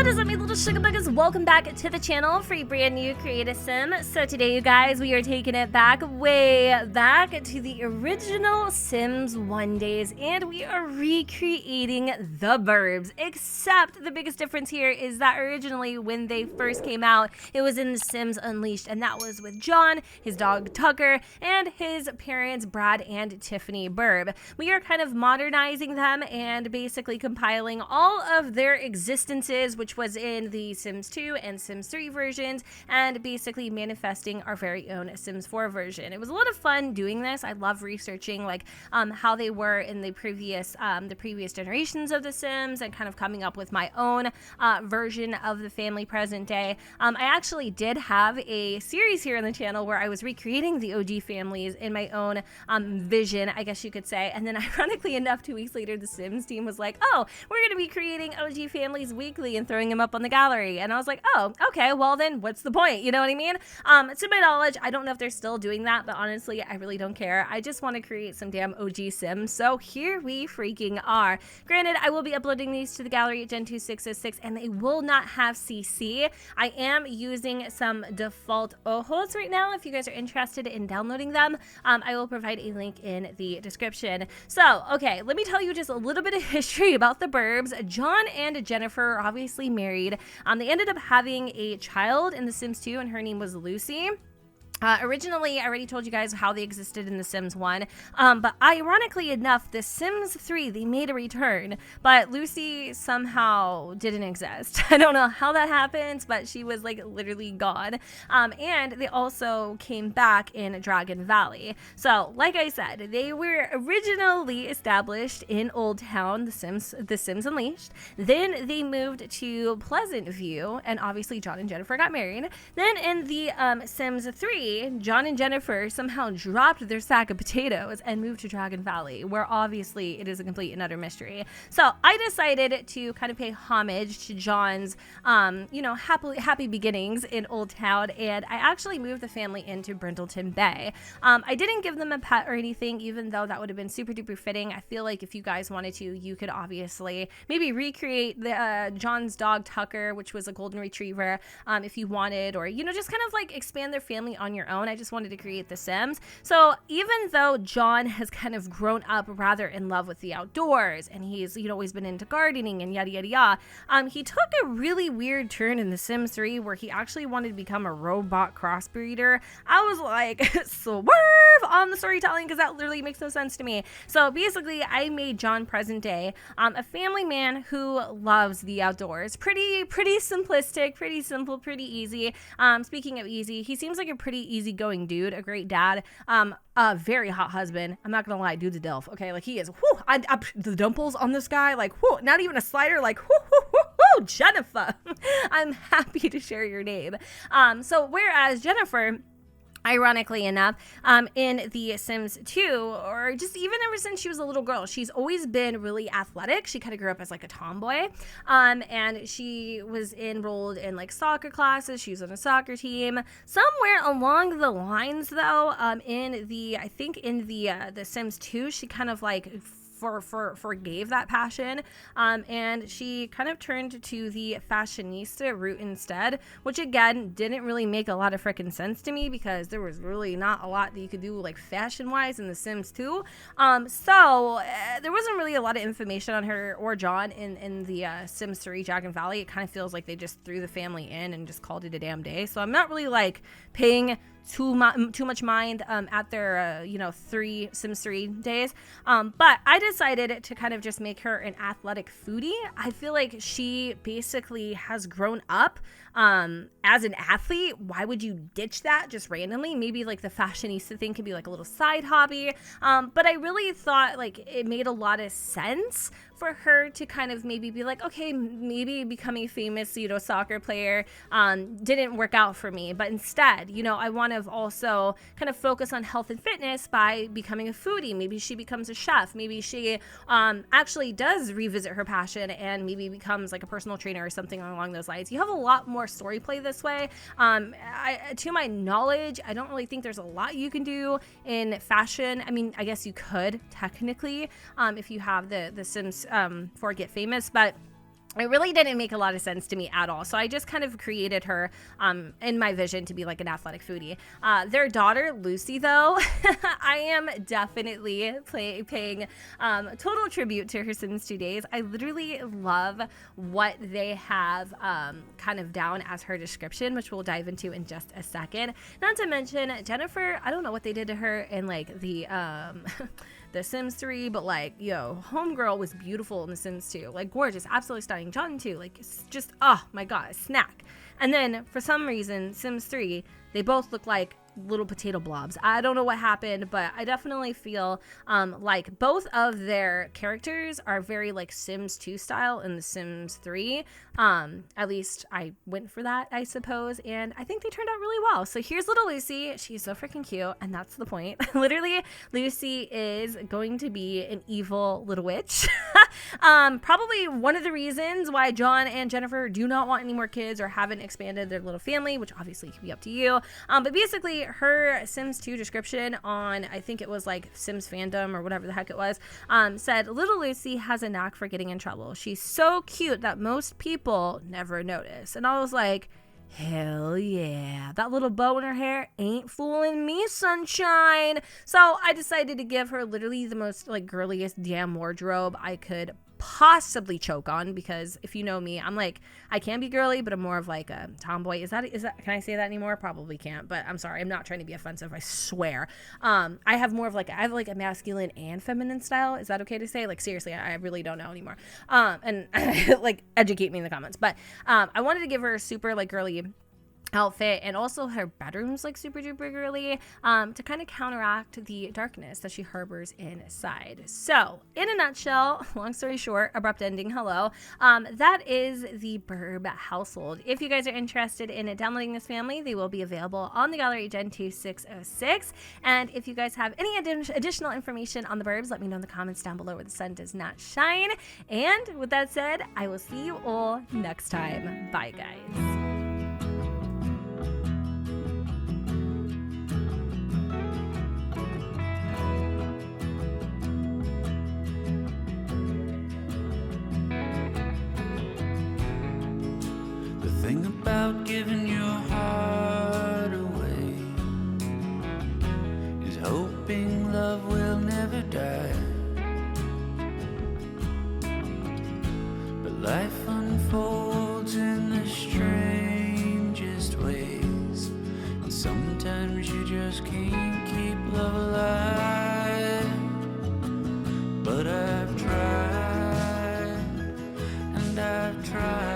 What is up, my little sugar buggers? Welcome back to the channel for a brand new Create a Sim. So today, you guys, we are taking it back, way back to the original Sims 1 days, and we are recreating the burbs. Except the biggest difference here is that originally, when they first came out, it was in The Sims Unleashed, and that was with John, his dog Tucker, and his parents Brad and Tiffany Burb. We are kind of modernizing them and basically compiling all of their existences, which was in the Sims 2 and Sims 3 versions, and basically manifesting our very own Sims 4 version. It was a lot of fun doing this. I love researching like how they were in the previous generations of the Sims, and kind of coming up with my own version of the family present day. I actually did have a series here on the channel where I was recreating the OG families in my own vision, I guess you could say. And then ironically enough, 2 weeks later, the Sims team was like, oh, we're going to be creating OG families weekly and throwing them up on the gallery. And I was like, oh, okay, well then what's the point? You know what I mean? To my knowledge, I don't know if they're still doing that, but honestly, I really don't care. I just want to create some damn OG Sims. So here we freaking are. Granted, I will be uploading these to the gallery at Gen 2 606, and they will not have CC. I am using some default ojos right now. If you guys are interested in downloading them, I will provide a link in the description. So, okay, let me tell you just a little bit of history about the burbs. John and Jennifer are obviously married. They ended up having a child in The Sims 2, and her name was Lucy. Originally, I already told you guys how they existed in The Sims 1, but ironically enough, The Sims 3, they made a return, but Lucy somehow didn't exist. I don't know how that happens, but she was like literally gone. And they also came back in Dragon Valley. So, like I said, they were originally established in Old Town, The Sims Unleashed. Then they moved to Pleasant View, and obviously John and Jennifer got married. Then in the Sims 3, John and Jennifer somehow dropped their sack of potatoes and moved to Dragon Valley, where obviously it is a complete and utter mystery. So I decided to kind of pay homage to John's, happy beginnings in Old Town, and I actually moved the family into Brindleton Bay. I didn't give them a pet or anything, even though that would have been super duper fitting. I feel like if you guys wanted to, you could obviously maybe recreate the John's dog Tucker, which was a golden retriever, if you wanted, or just kind of like expand their family on your own. I just wanted to create the Sims. So even though John has kind of grown up rather in love with the outdoors, and he's always been into gardening and yada yada yada, he took a really weird turn in The Sims 3 where he actually wanted to become a robot crossbreeder. I was like, swerve on the storytelling, because that literally makes no sense to me. So basically, I made John present day a family man who loves the outdoors. Pretty simplistic, pretty simple, pretty easy. Speaking of easy, he seems like a pretty easygoing dude, a great dad, a very hot husband. I'm not gonna lie, dude's a DILF. Okay, like he is. The dimples on this guy, like not even a slider, like Jennifer. I'm happy to share your name. So whereas Jennifer, ironically enough, in The Sims 2, or just even ever since she was a little girl, she's always been really athletic. She kind of grew up as like a tomboy, and she was enrolled in like soccer classes. She was on a soccer team. Somewhere along the lines, though, in the Sims 2, she kind of like forgave that passion, and she kind of turned to the fashionista route instead, which again didn't really make a lot of freaking sense to me, because there was really not a lot that you could do like fashion wise in The Sims 2. There wasn't really a lot of information on her or John in the Sims 3 Dragon Valley. It kind of feels like they just threw the family in and just called it a damn day. So I'm not really like paying too much mind at their Sims 3 days, but I decided to kind of just make her an athletic foodie. I feel like she basically has grown up as an athlete. Why would you ditch that just randomly? Maybe like the fashionista thing could be like a little side hobby, but I really thought like it made a lot of sense for her to kind of maybe be like, okay, maybe becoming a famous soccer player didn't work out for me, but instead I want to also kind of focus on health and fitness by becoming a foodie. Maybe she becomes a chef. Maybe she actually does revisit her passion and maybe becomes like a personal trainer or something along those lines. You have a lot more story play this way. To my knowledge, I don't really think there's a lot you can do in fashion. I mean, I guess you could technically if you have the Sims 4 Get Famous, but it really didn't make a lot of sense to me at all. So I just kind of created her in my vision to be like an athletic foodie. Their daughter, Lucy, though, I am definitely paying total tribute to her Sims 2 days. I literally love what they have kind of down as her description, which we'll dive into in just a second. Not to mention Jennifer, I don't know what they did to her in like the The Sims 3, but like, yo, homegirl was beautiful in The Sims 2. Like, gorgeous, absolutely stunning. John too, like, it's just, oh my god, a snack. And then for some reason, Sims 3, they both look like little potato blobs. I don't know what happened, but I definitely feel like both of their characters are very like Sims 2 style in The Sims 3. At least I went for that, I suppose, and I think they turned out really well. So here's little Lucy. She's so freaking cute, and that's the point. Literally, Lucy is going to be an evil little witch. Probably one of the reasons why John and Jennifer do not want any more kids or haven't expanded their little family, which obviously can be up to you. But basically, her Sims 2 description on, I think it was like Sims Fandom or whatever the heck it was, said, little Lucy has a knack for getting in trouble. She's so cute that most people never notice. And I was like, hell yeah, that little bow in her hair ain't fooling me, sunshine. So I decided to give her literally the most like girliest damn wardrobe I could possibly choke on, because if you know me, I'm like, I can be girly, but I'm more of like a tomboy. Is that can I say that anymore? Probably can't, but I'm sorry, I'm not trying to be offensive, I swear. I have more of like, I have like a masculine and feminine style. Is that okay to say? Like, seriously, I really don't know anymore. And like, educate me in the comments. But I wanted to give her a super like girly outfit, and also her bedroom's like super duper girly, to kind of counteract the darkness that she harbors inside. So in a nutshell, long story short, abrupt ending, hello, that is the Burb household. If you guys are interested in downloading this family, they will be available on the Gallery Gen 2606. And if you guys have any additional information on the Burbs, let me know in the comments down below where the sun does not shine. And with that said, I will see you all next time. Bye guys. Thing about giving your heart away is hoping love will never die. But life unfolds in the strangest ways, and sometimes you just can't keep love alive. But I've tried, and I've tried.